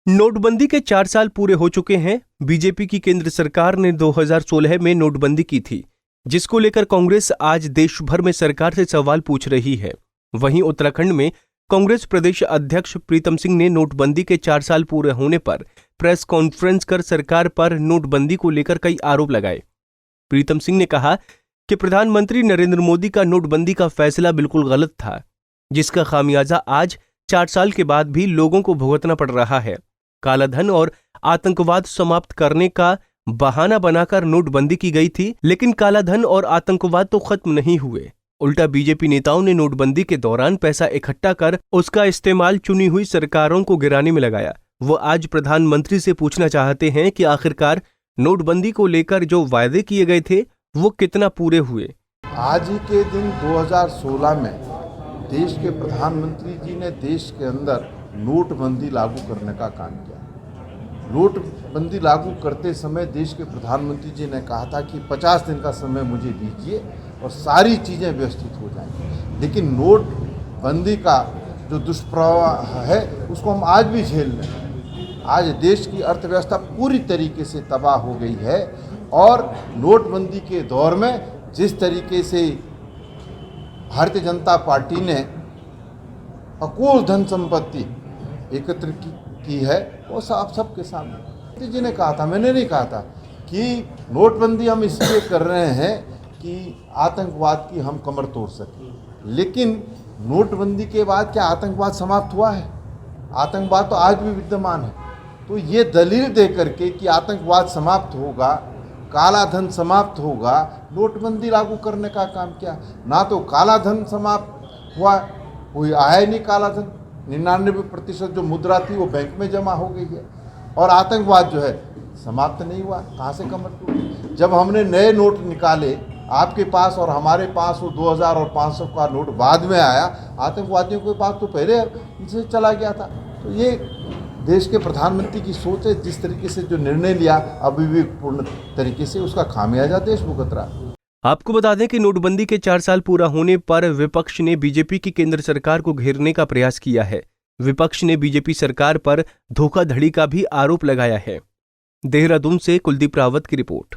नोटबंदी के 4 साल पूरे हो चुके हैं। बीजेपी की केंद्र सरकार ने 2016 में नोटबंदी की थी, जिसको लेकर कांग्रेस आज देश भर में सरकार से सवाल पूछ रही है। वहीं उत्तराखंड में कांग्रेस प्रदेश अध्यक्ष प्रीतम सिंह ने नोटबंदी के 4 साल पूरे होने पर प्रेस कॉन्फ्रेंस कर सरकार पर नोटबंदी को लेकर कई आरोप लगाए। प्रीतम सिंह ने कहा कि प्रधानमंत्री नरेंद्र मोदी का नोटबंदी का फैसला बिल्कुल गलत था, जिसका खामियाजा आज 4 साल के बाद भी लोगों को भुगतना पड़ रहा है। कालाधन और आतंकवाद समाप्त करने का बहाना बनाकर नोटबंदी की गई थी, लेकिन कालाधन और आतंकवाद तो खत्म नहीं हुए। उल्टा बीजेपी नेताओं ने नोटबंदी के दौरान पैसा इकट्ठा कर उसका इस्तेमाल चुनी हुई सरकारों को गिराने में लगाया। वो आज प्रधानमंत्री से पूछना चाहते हैं कि आखिरकार नोटबंदी को लेकर जो वायदे किए गए थे वो कितना पूरे हुए। आज ही के दिन 2016 में देश के प्रधानमंत्री जी ने देश के अंदर नोटबंदी लागू करने का काम किया। नोटबंदी लागू करते समय देश के प्रधानमंत्री जी ने कहा था कि 50 दिन का समय मुझे दीजिए और सारी चीज़ें व्यवस्थित हो जाएंगी। लेकिन नोटबंदी का जो दुष्प्रभाव है उसको हम आज भी झेल रहे हैं। आज देश की अर्थव्यवस्था पूरी तरीके से तबाह हो गई है और नोटबंदी के दौर में जिस तरीके से भारतीय जनता पार्टी ने अकुल धन संपत्ति एकत्र की है वो सबके सामने। मोदी जी ने कहा था, मैंने नहीं कहा था कि नोटबंदी हम इसलिए कर रहे हैं कि आतंकवाद की हम कमर तोड़ सकें। लेकिन नोटबंदी के बाद क्या आतंकवाद समाप्त हुआ है? आतंकवाद तो आज भी विद्यमान है। तो ये दलील दे करके कि आतंकवाद समाप्त होगा, काला धन समाप्त होगा, नोटबंदी लागू करने का काम किया। ना तो काला धन समाप्त हुआ, कोई आया नहीं काला धन। 99% जो मुद्रा थी वो बैंक में जमा हो गई है और आतंकवाद जो है समाप्त नहीं हुआ। कहाँ से कमर टूटी? जब हमने नए नोट निकाले आपके पास और हमारे पास, वो 2000 और 500 का नोट बाद में आया, आतंकवादियों के पास तो पहले से चला गया था। तो ये देश के प्रधानमंत्री की सोच है, जिस तरीके से जो निर्णय लिया अविवेकपूर्ण तरीके से, उसका खामियाजा देश भुगत रहा। आपको बता दें कि नोटबंदी के 4 साल पूरा होने पर विपक्ष ने बीजेपी की केंद्र सरकार को घेरने का प्रयास किया है। विपक्ष ने बीजेपी सरकार पर धोखाधड़ी का भी आरोप लगाया है। देहरादून से कुलदीप रावत की रिपोर्ट।